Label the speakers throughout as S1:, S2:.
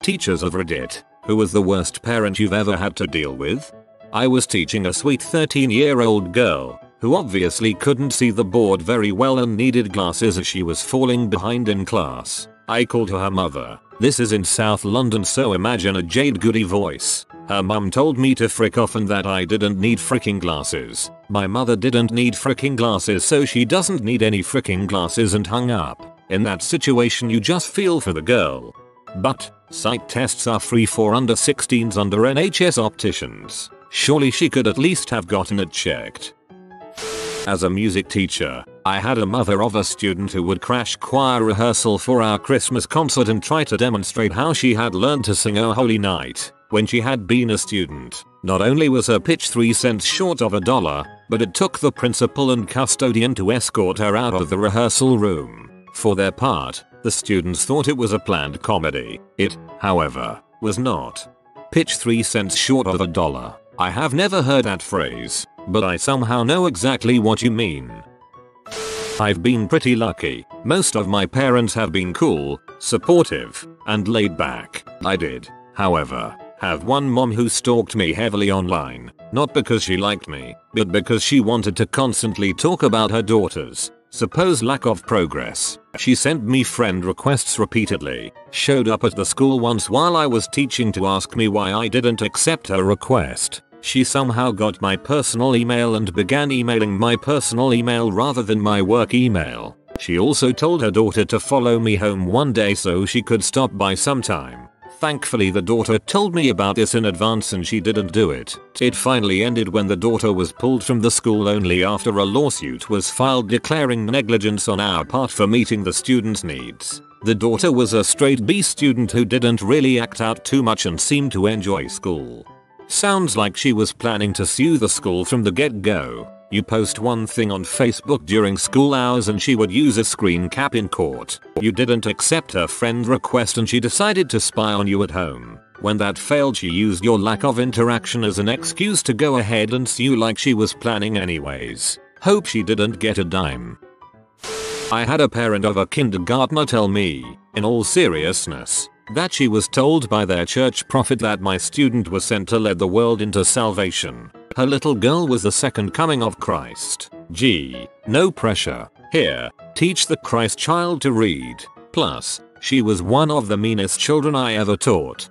S1: Teachers of Reddit, who was the worst parent you've ever had to deal with? I was teaching a sweet 13-year-old girl, who obviously couldn't see the board very well and needed glasses as she was falling behind in class. I called her mother. This is in South London, so imagine a Jade Goody voice. Her mum told me to frick off and that I didn't need fricking glasses. My mother didn't need fricking glasses, so she doesn't need any fricking glasses, and hung up. In that situation you just feel for the girl. But sight tests are free for under 16s under NHS opticians. Surely she could at least have gotten it checked. As a music teacher, I had a mother of a student who would crash choir rehearsal for our Christmas concert and try to demonstrate how she had learned to sing O Holy Night when she had been a student. Not only was her pitch 3 cents short of $1, but it took the principal and custodian to escort her out of the rehearsal room. For their part, the students thought it was a planned comedy. It, however, was not. Pitch 3 cents short of $1. I have never heard that phrase, but I somehow know exactly what you mean. I've been pretty lucky. Most of my parents have been cool, supportive, and laid back. I did, however, have one mom who stalked me heavily online, not because she liked me, but because she wanted to constantly talk about her daughter's supposed lack of progress. She sent me friend requests repeatedly, showed up at the school once while I was teaching to ask me why I didn't accept her request. She somehow got my personal email and began emailing my personal email rather than my work email. She also told her daughter to follow me home one day so she could stop by sometime. Thankfully the daughter told me about this in advance and she didn't do it. It finally ended when the daughter was pulled from the school only after a lawsuit was filed declaring negligence on our part for meeting the student's needs. The daughter was a straight B student who didn't really act out too much and seemed to enjoy school. Sounds like she was planning to sue the school from the get-go. You post one thing on Facebook during school hours and she would use a screen cap in court. You didn't accept her friend request and she decided to spy on you at home. When that failed, she used your lack of interaction as an excuse to go ahead and sue like she was planning anyways. Hope she didn't get a dime. I had a parent of a kindergartner tell me, in all seriousness, that she was told by their church prophet that my student was sent to lead the world into salvation. Her little girl was the second coming of Christ. Gee, no pressure. Here, teach the Christ child to read. Plus, she was one of the meanest children I ever taught.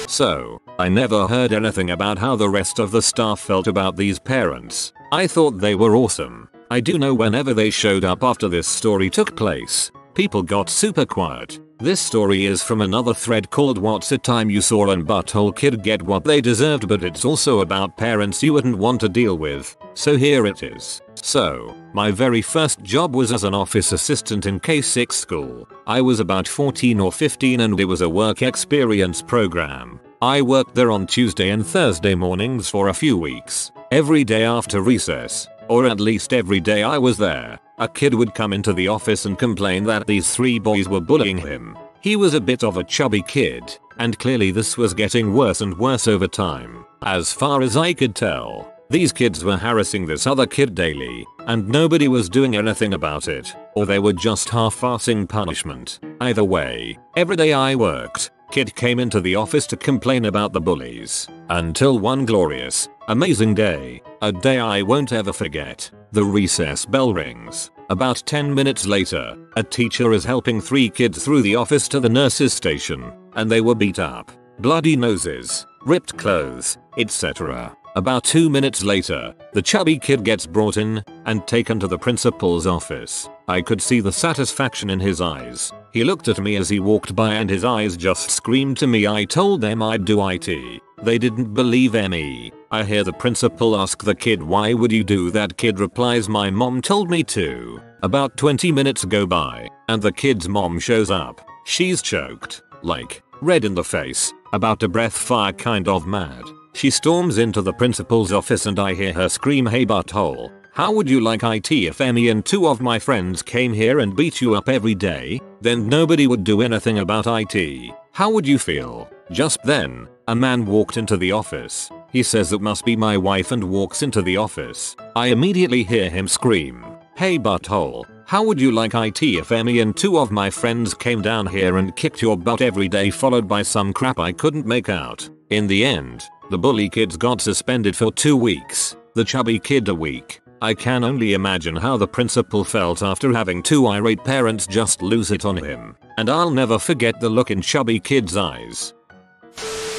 S1: So, I never heard anything about how the rest of the staff felt about these parents. I thought they were awesome. I do know whenever they showed up after this story took place, people got super quiet. This story is from another thread called What's a Time You Saw an Butthole Kid Get What They Deserved, but it's also about parents you wouldn't want to deal with. So here it is. So, my very first job was as an office assistant in K6 school. I was about 14 or 15 and it was a work experience program. I worked there on Tuesday and Thursday mornings for a few weeks. Every day after recess, or at least every day I was there, a kid would come into the office and complain that these 3 boys were bullying him. He was a bit of a chubby kid, and clearly this was getting worse and worse over time. As far as I could tell, these kids were harassing this other kid daily, and nobody was doing anything about it, or they were just half-assing punishment. Either way, every day I worked, kid came into the office to complain about the bullies. Until one glorious, amazing day, a day I won't ever forget. The recess bell rings. About 10 minutes later, a teacher is helping 3 kids through the office to the nurse's station, and they were beat up. Bloody noses, ripped clothes, etc. About 2 minutes later, the chubby kid gets brought in and taken to the principal's office. I could see the satisfaction in his eyes. He looked at me as he walked by and his eyes just screamed to me I told them I'd do IT. They didn't believe me. I hear the principal ask the kid why would you do that, kid replies my mom told me to. About 20 minutes go by and the kid's mom shows up. She's choked, like, red in the face, about to breath fire, kind of mad. She storms into the principal's office and I hear her scream, hey butthole, how would you like IT if me and 2 of my friends came here and beat you up every day? Then nobody would do anything about IT. How would you feel? Just then, a man walked into the office. He says that must be my wife and walks into the office. I immediately hear him scream, hey butthole, How would you like it if me and 2 of my friends came down here and kicked your butt every day followed by some crap I couldn't make out? In the end, the bully kids got suspended for 2 weeks, the chubby kid a week. I can only imagine how the principal felt after having 2 irate parents just lose it on him. And I'll never forget the look in chubby kid's eyes.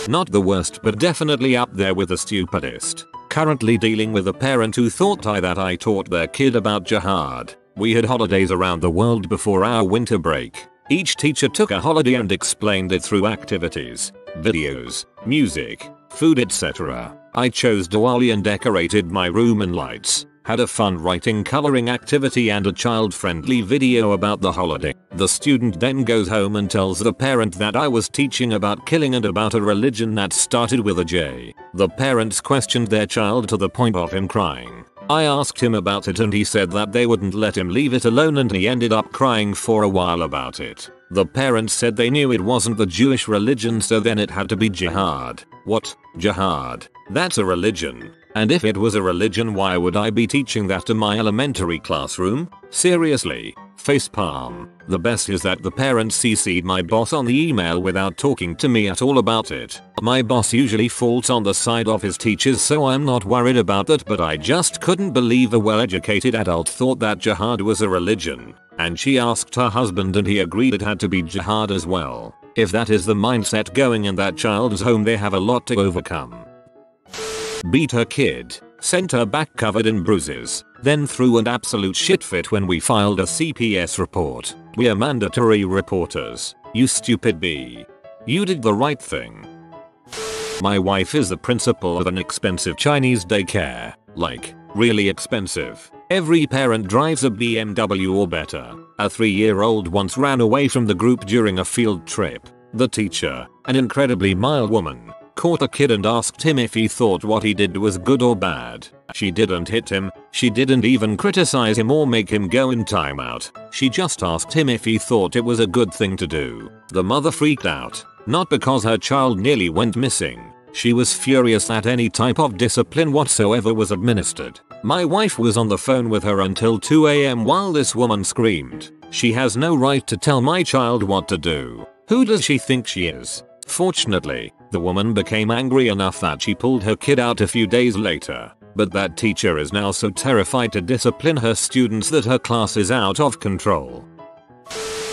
S1: Not the worst but definitely up there with the stupidest. Currently dealing with a parent who thought that I taught their kid about jihad. We had holidays around the world before our winter break. Each teacher took a holiday and explained it through activities, videos, music, food, etc. I chose Diwali and decorated my room in lights. Had a fun writing coloring activity and a child-friendly video about the holiday. The student then goes home and tells the parent that I was teaching about killing and about a religion that started with a J. The parents questioned their child to the point of him crying. I asked him about it and he said that they wouldn't let him leave it alone and he ended up crying for a while about it. The parents said they knew it wasn't the Jewish religion so then it had to be jihad. What? Jihad? That's a religion. And if it was a religion why would I be teaching that to my elementary classroom? Seriously. Facepalm. The best is that the parents CC'd my boss on the email without talking to me at all about it. My boss usually falls on the side of his teachers so I'm not worried about that but I just couldn't believe a well-educated adult thought that jihad was a religion. And she asked her husband and he agreed it had to be jihad as well. If that is the mindset going in that child's home they have a lot to overcome. Beat her kid, sent her back covered in bruises, then threw an absolute shit fit when we filed a CPS report. We're mandatory reporters. You stupid bee. You did the right thing. My wife is the principal of an expensive Chinese daycare. Like, really expensive. Every parent drives a BMW or better. A 3-year-old once ran away from the group during a field trip. The teacher, an incredibly mild woman, caught the kid and asked him if he thought what he did was good or bad. She didn't hit him, she didn't even criticize him or make him go in timeout. She just asked him if he thought it was a good thing to do. The mother freaked out, not because her child nearly went missing. She was furious that any type of discipline whatsoever was administered. My wife was on the phone with her until 2 AM while this woman screamed. She has no right to tell my child what to do. Who does she think she is? Fortunately, the woman became angry enough that she pulled her kid out a few days later. But that teacher is now so terrified to discipline her students that her class is out of control.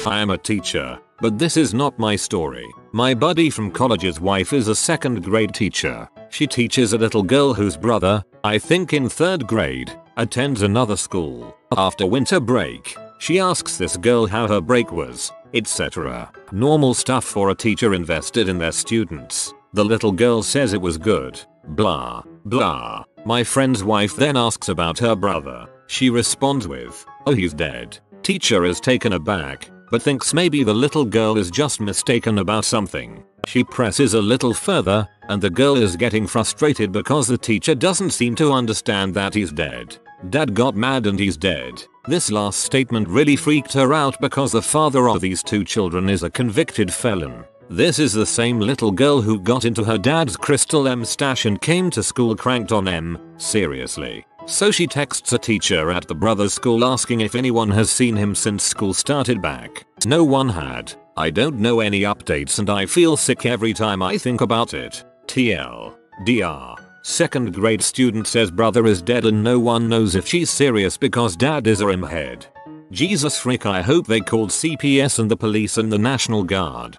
S1: I am a teacher, but this is not my story. My buddy from college's wife is a 2nd grade teacher. She teaches a little girl whose brother, I think in 3rd grade, attends another school. After winter break, she asks this girl how her break was, etc. Normal stuff for a teacher invested in their students. The little girl says it was good. Blah, blah. My friend's wife then asks about her brother. She responds with, "Oh, he's dead." Teacher is taken aback, but thinks maybe the little girl is just mistaken about something. She presses a little further, and the girl is getting frustrated because the teacher doesn't seem to understand that he's dead. Dad got mad and he's dead. This last statement really freaked her out because the father of these 2 children is a convicted felon. This is the same little girl who got into her dad's crystal M stash and came to school cranked on M. Seriously. So she texts a teacher at the brother's school asking if anyone has seen him since school started back. No one had. I don't know any updates and I feel sick every time I think about it. TL. DR. 2nd grade student says brother is dead and no one knows if she's serious because dad is a rimhead. Jesus frick, I hope they called CPS and the police and the National Guard.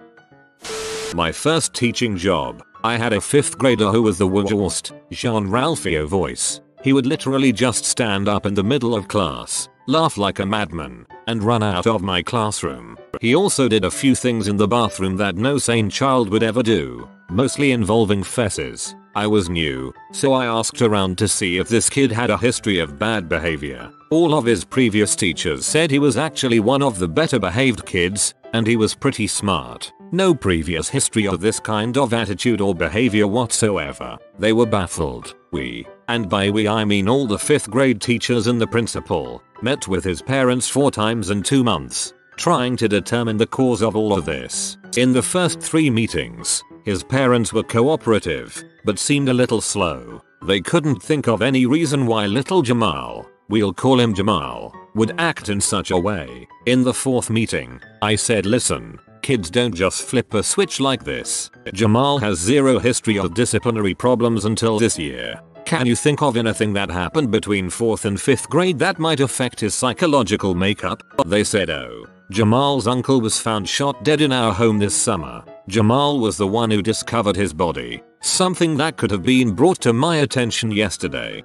S1: My first teaching job, I had a 5th grader who was the worst, Jean-Ralphio voice. He would literally just stand up in the middle of class, laugh like a madman, and run out of my classroom. He also did a few things in the bathroom that no sane child would ever do, mostly involving fesses. I was new, so I asked around to see if this kid had a history of bad behavior. All of his previous teachers said he was actually one of the better behaved kids, and he was pretty smart. No previous history of this kind of attitude or behavior whatsoever. They were baffled. We, and by we I mean all the 5th grade teachers and the principal, met with his parents 4 times in 2 months, trying to determine the cause of all of this. In the first 3 meetings, his parents were cooperative, but seemed a little slow. They couldn't think of any reason why little Jamal, we'll call him Jamal, would act in such a way. In the fourth meeting, I said, listen, kids don't just flip a switch like this. Jamal has zero history of disciplinary problems until this year. Can you think of anything that happened between 4th and 5th grade that might affect his psychological makeup? They said, oh, Jamal's uncle was found shot dead in our home this summer. Jamal was the one who discovered his body. Something that could have been brought to my attention yesterday.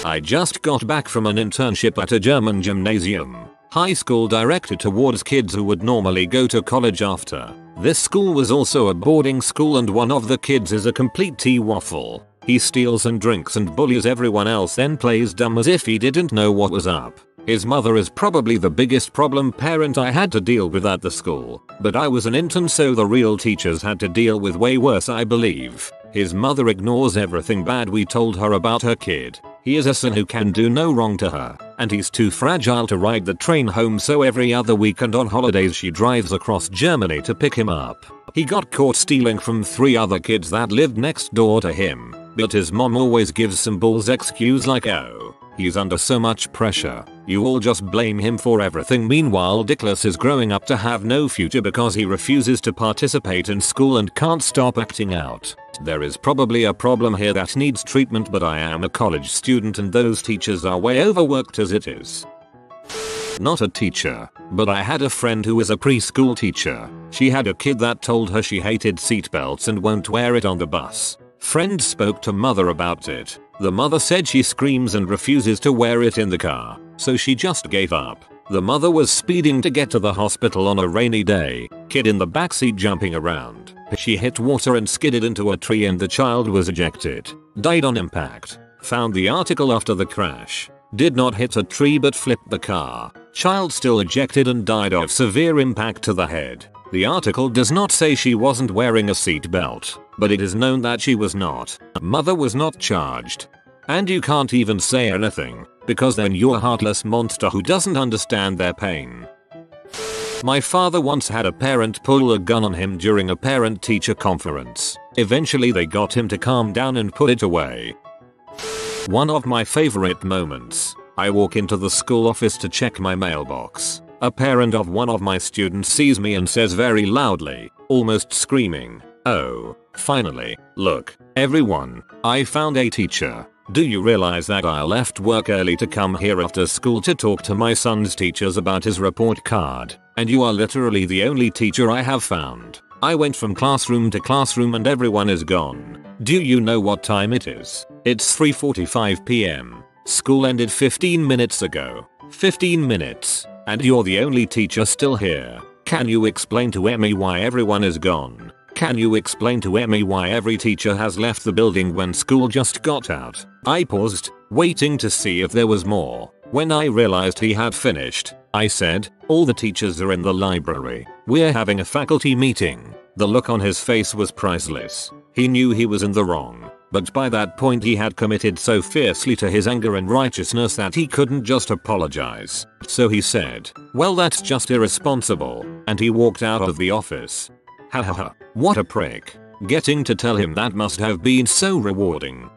S1: I just got back from an internship at a German gymnasium. High school directed towards kids who would normally go to college after. This school was also a boarding school and one of the kids is a complete tea-waffle. He steals and drinks and bullies everyone else, then plays dumb as if he didn't know what was up. His mother is probably the biggest problem parent I had to deal with at the school, but I was an intern so the real teachers had to deal with way worse, I believe. His mother ignores everything bad we told her about her kid. He is a son who can do no wrong to her, and he's too fragile to ride the train home, so every other weekend on holidays she drives across Germany to pick him up. He got caught stealing from 3 other kids that lived next door to him, but his mom always gives some bull's excuse like, oh, he's under so much pressure, you all just blame him for everything. Meanwhile, Dickless is growing up to have no future because he refuses to participate in school and can't stop acting out. There is probably a problem here that needs treatment, but I am a college student and those teachers are way overworked as it is. Not a teacher, but I had a friend who is a preschool teacher. She had a kid that told her she hated seatbelts and won't wear it on the bus. Friend spoke to mother about it. The mother said she screams and refuses to wear it in the car, so she just gave up. The mother was speeding to get to the hospital on a rainy day, kid in the backseat jumping around. She hit water and skidded into a tree and the child was ejected. Died on impact. Found the article after the crash. Did not hit a tree but flipped the car. Child still ejected and died of severe impact to the head. The article does not say she wasn't wearing a seatbelt, but it is known that she was not. Mother was not charged. And you can't even say anything, because then you're a heartless monster who doesn't understand their pain. My father once had a parent pull a gun on him during a parent-teacher conference. Eventually they got him to calm down and put it away. One of my favorite moments. I walk into the school office to check my mailbox. A parent of one of my students sees me and says very loudly, almost screaming, "Oh, finally, look, everyone, I found a teacher. Do you realize that I left work early to come here after school to talk to my son's teachers about his report card, and you are literally the only teacher I have found. I went from classroom to classroom and everyone is gone. Do you know what time it is? It's 3:45 p.m. School ended 15 minutes ago. 15 minutes. And you're the only teacher still here. Can you explain to Emmy why everyone is gone? Can you explain to Emmy why every teacher has left the building when school just got out?" I paused, waiting to see if there was more. When I realized he had finished, I said, "All the teachers are in the library. We're having a faculty meeting." The look on his face was priceless. He knew he was in the wrong, but by that point he had committed so fiercely to his anger and righteousness that he couldn't just apologize. So he said, "Well, that's just irresponsible," and he walked out of the office. Hahaha, what a prick. Getting to tell him that must have been so rewarding.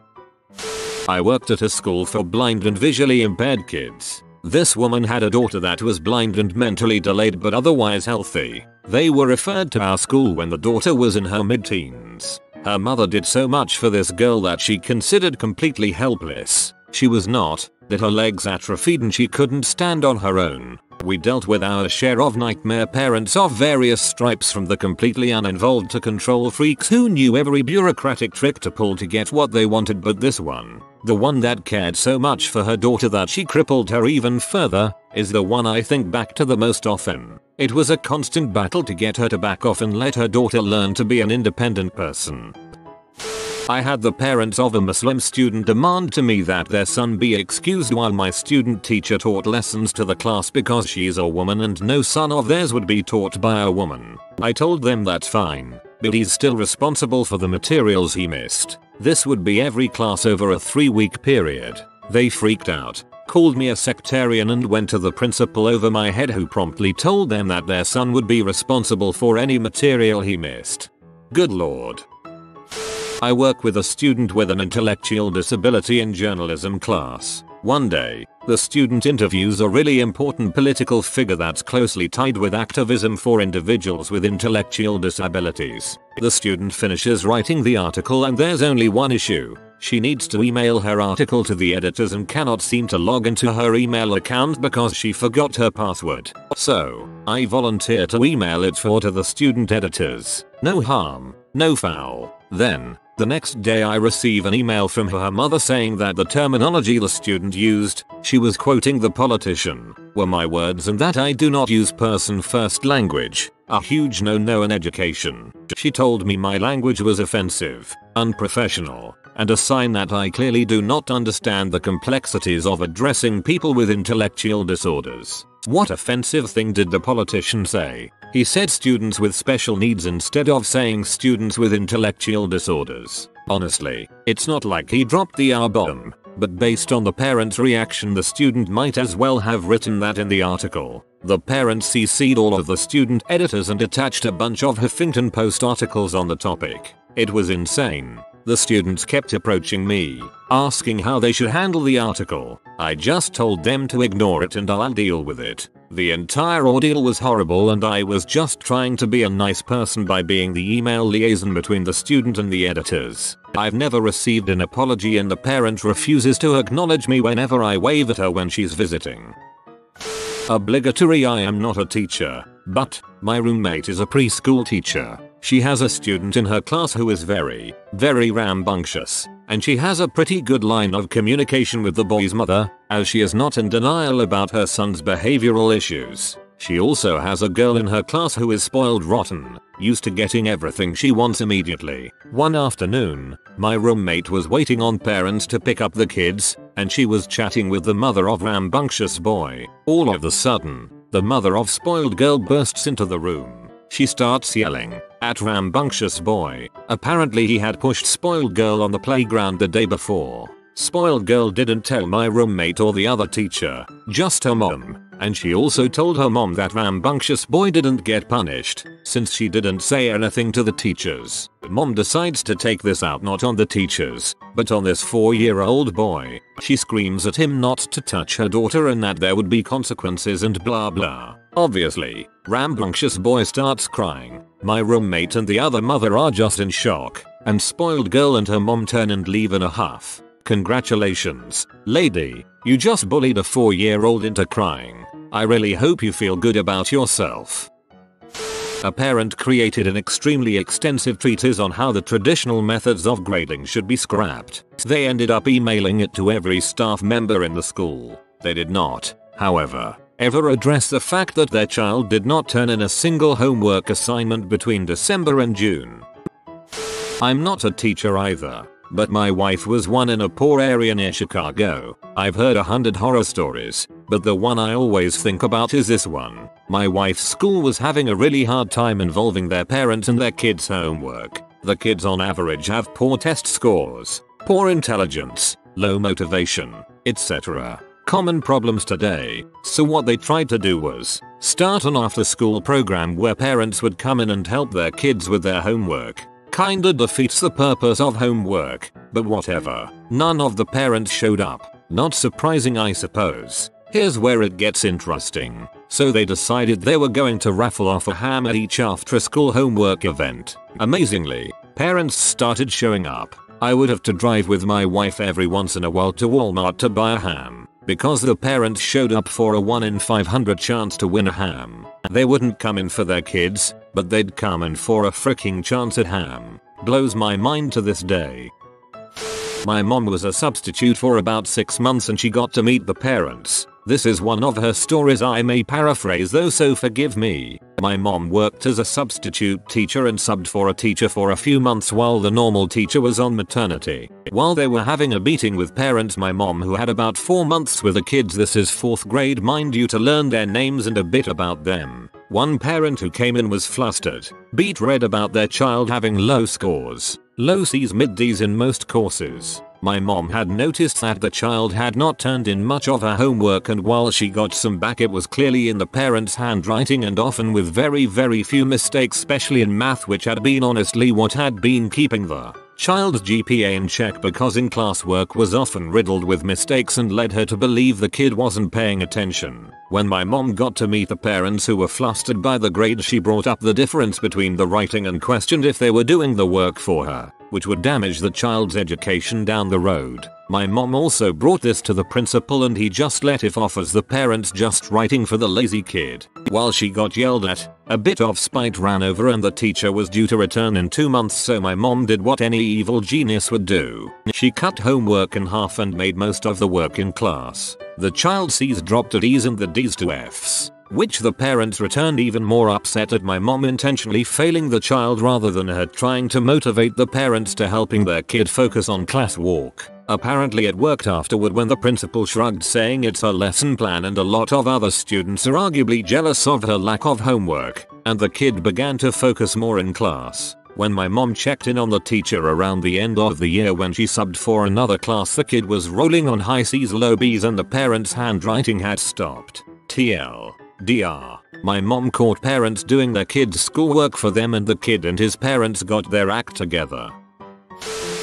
S1: I worked at a school for blind and visually impaired kids. This woman had a daughter that was blind and mentally delayed but otherwise healthy. They were referred to our school when the daughter was in her mid-teens. Her mother did so much for this girl that she considered completely helpless. She was not, that her legs atrophied and she couldn't stand on her own. We dealt with our share of nightmare parents of various stripes, from the completely uninvolved to control freaks who knew every bureaucratic trick to pull to get what they wanted, but this one, the one that cared so much for her daughter that she crippled her even further, is the one I think back to the most often. It was a constant battle to get her to back off and let her daughter learn to be an independent person. I had the parents of a Muslim student demand to me that their son be excused while my student teacher taught lessons to the class because she is a woman and no son of theirs would be taught by a woman. I told them that's fine, but he's still responsible for the materials he missed. This would be every class over a 3-week period. They freaked out, called me a sectarian and went to the principal over my head, who promptly told them that their son would be responsible for any material he missed. Good lord. I work with a student with an intellectual disability in journalism class. One day, The student interviews a really important political figure that's closely tied with activism for individuals with intellectual disabilities. The student finishes writing the article and there's only one issue. She needs to email her article to the editors and cannot seem to log into her email account because she forgot her password. So, I volunteer to email it to the student editors. No harm, no foul. Then, the next day I receive an email from her mother saying that the terminology the student used, she was quoting the politician, were my words and that I do not use person first language, a huge no-no in education. She told me my language was offensive, unprofessional, and a sign that I clearly do not understand the complexities of addressing people with intellectual disorders. What offensive thing did the politician say? He said students with special needs instead of saying students with intellectual disorders. Honestly, it's not like he dropped the R-bomb, but based on the parent's reaction the student might as well have written that in the article. The parent CC'd all of the student editors and attached a bunch of Huffington Post articles on the topic. It was insane. The students kept approaching me, asking how they should handle the article. I just told them to ignore it and I'll deal with it. The entire ordeal was horrible and I was just trying to be a nice person by being the email liaison between the student and the editors. I've never received an apology and the parent refuses to acknowledge me whenever I wave at her when she's visiting. Obligatory. I am not a teacher, but my roommate is a preschool teacher. She has a student in her class who is very rambunctious, and she has a pretty good line of communication with the boy's mother, as she is not in denial about her son's behavioral issues. She also has a girl in her class who is spoiled rotten, used to getting everything she wants immediately. One afternoon, my roommate was waiting on parents to pick up the kids, and she was chatting with the mother of rambunctious boy. All of a sudden, the mother of spoiled girl bursts into the room. She starts yelling at rambunctious boy. Apparently he had pushed spoiled girl on the playground the day before. Spoiled girl didn't tell my roommate or the other teacher, just her mom, and she also told her mom that rambunctious boy didn't get punished, since she didn't say anything to the teachers. Mom decides to take this out not on the teachers, but on this 4-year-old boy. She screams at him not to touch her daughter and that there would be consequences and blah blah. Obviously, rambunctious boy starts crying. My roommate and the other mother are just in shock, and spoiled girl and her mom turn and leave in a huff. Congratulations, lady, you just bullied a 4-year-old into crying. I really hope you feel good about yourself. A parent created an extremely extensive treatise on how the traditional methods of grading should be scrapped. They ended up emailing it to every staff member in the school. They did not, however, ever address the fact that their child did not turn in a single homework assignment between December and June. I'm not a teacher either, but my wife was one in a poor area near Chicago. I've heard 100 horror stories, but the one I always think about is this one. My wife's school was having a really hard time involving their parents in their kids' homework. The kids on average have poor test scores, poor intelligence, low motivation, etc. Common problems today. So what they tried to do was start an after-school program where parents would come in and help their kids with their homework. Kinda defeats the purpose of homework, but whatever. None of the parents showed up. Not surprising, I suppose. Here's where it gets interesting. So they decided they were going to raffle off a ham at each after-school homework event. Amazingly, parents started showing up. I would have to drive with my wife every once in a while to Walmart to buy a ham, because the parents showed up for a 1 in 500 chance to win a ham. They wouldn't come in for their kids, but they'd come in for a freaking chance at ham. Blows my mind to this day. My mom was a substitute for about 6 months and she got to meet the parents. This is one of her stories I may paraphrase though, so forgive me. My mom worked as a substitute teacher and subbed for a teacher for a few months while the normal teacher was on maternity. While they were having a meeting with parents, my mom, who had about 4 months with the kids, this is 4th grade mind you, to learn their names and a bit about them. One parent who came in was flustered, beet red about their child having low scores, low C's mid D's in most courses. My mom had noticed that the child had not turned in much of her homework, and while she got some back it was clearly in the parents' handwriting and often with very few mistakes, especially in math, which had been honestly what had been keeping the child's GPA in check because in-class work was often riddled with mistakes and led her to believe the kid wasn't paying attention. When my mom got to meet the parents who were flustered by the grade, she brought up the difference between the writing and questioned if they were doing the work for her, which would damage the child's education down the road. My mom also brought this to the principal and he just let it off as the parents just writing for the lazy kid. While she got yelled at, a bit of spite ran over and the teacher was due to return in 2 months, so my mom did what any evil genius would do. She cut homework in half and made most of the work in class. The child's C's dropped to D's and the D's to F's, which the parents returned even more upset at my mom intentionally failing the child rather than her trying to motivate the parents to helping their kid focus on class work. Apparently it worked afterward when the principal shrugged, saying it's her lesson plan and a lot of other students are arguably jealous of her lack of homework, and the kid began to focus more in class. When my mom checked in on the teacher around the end of the year when she subbed for another class, the kid was rolling on high C's low B's and the parents' handwriting had stopped. TLDR. My mom caught parents doing their kids' schoolwork for them and the kid and his parents got their act together.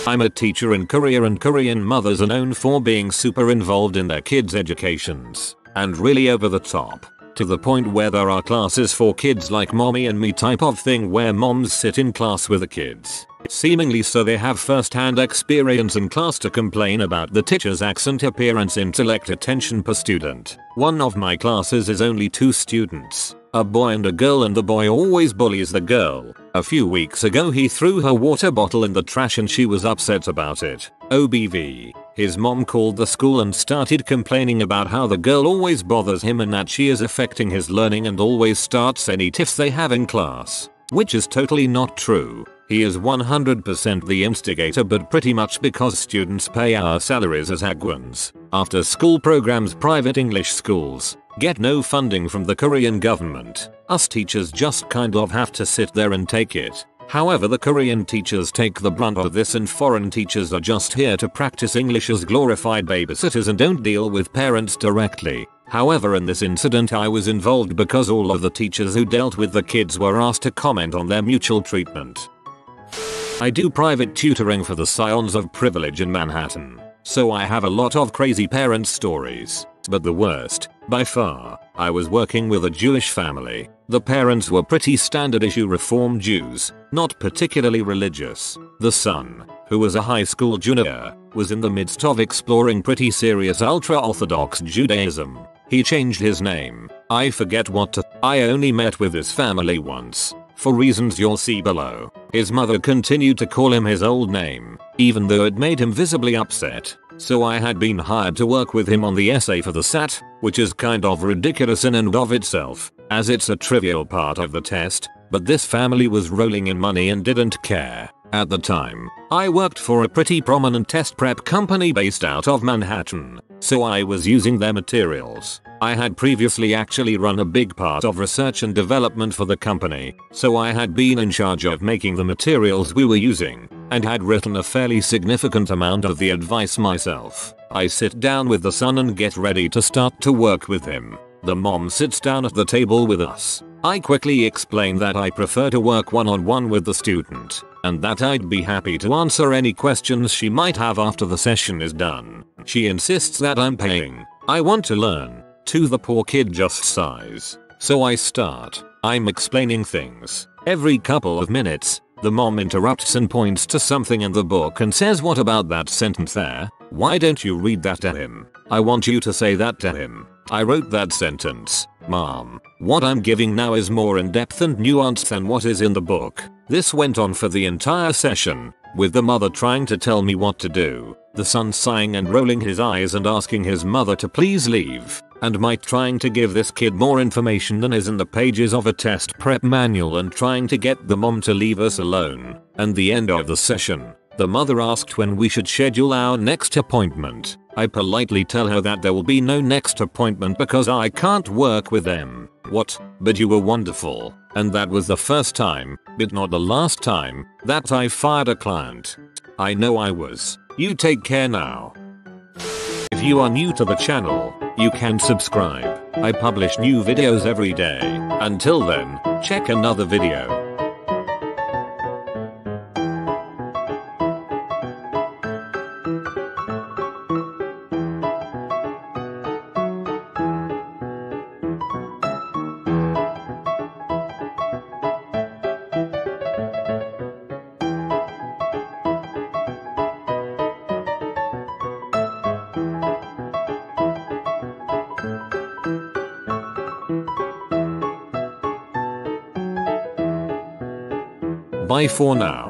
S1: I'm a teacher in Korea and Korean mothers are known for being super involved in their kids' educations, and really over the top, to the point where there are classes for kids like mommy and me type of thing where moms sit in class with the kids, seemingly so they have first-hand experience in class to complain about the teacher's accent, appearance, intellect, attention per student. One of my classes is only 2 students, a boy and a girl, and the boy always bullies the girl. A few weeks ago he threw her water bottle in the trash and she was upset about it. OBV. His mom called the school and started complaining about how the girl always bothers him and that she is affecting his learning and always starts any tiffs they have in class. Which is totally not true. He is 100% the instigator, but pretty much because students pay our salaries as Hagwons. After school programs, private English schools get no funding from the Korean government. Us teachers just kind of have to sit there and take it. However, the Korean teachers take the brunt of this and foreign teachers are just here to practice English as glorified babysitters and don't deal with parents directly. However, in this incident I was involved because all of the teachers who dealt with the kids were asked to comment on their mutual treatment. I do private tutoring for the Scions of Privilege in Manhattan, so I have a lot of crazy parent stories. But the worst, by far, I was working with a Jewish family. The parents were pretty standard issue Reform Jews, not particularly religious. The son, who was a high school junior, was in the midst of exploring pretty serious ultra-Orthodox Judaism. He changed his name. I forget what to. I only met with his family once, for reasons you'll see below. His mother continued to call him his old name, even though it made him visibly upset. So I had been hired to work with him on the essay for the SAT, which is kind of ridiculous in and of itself, as it's a trivial part of the test, but this family was rolling in money and didn't care. At the time, I worked for a pretty prominent test prep company based out of Manhattan, so I was using their materials. I had previously actually run a big part of research and development for the company, so I had been in charge of making the materials we were using, and had written a fairly significant amount of the advice myself. I sit down with the son and get ready to start to work with him. The mom sits down at the table with us. I quickly explain that I prefer to work one-on-one with the student, and that I'd be happy to answer any questions she might have after the session is done. She insists that I'm paying. I want to learn. To the poor kid just sighs. So I start. I'm explaining things. Every couple of minutes, the mom interrupts and points to something in the book and says, "What about that sentence there? Why don't you read that to him? I want you to say that to him. I wrote that sentence, Mom. What I'm giving now is more in-depth and nuanced than what is in the book." This went on for the entire session, with the mother trying to tell me what to do, the son sighing and rolling his eyes and asking his mother to please leave, and my trying to give this kid more information than is in the pages of a test prep manual and trying to get the mom to leave us alone. And the end of the session, the mother asked when we should schedule our next appointment. I politely tell her that there will be no next appointment because I can't work with them. "What? But you were wonderful." And that was the first time, but not the last time, that I fired a client. I know I was. You take care now. If you are new to the channel, you can subscribe. I publish new videos every day. Until then, check another video. Bye for now.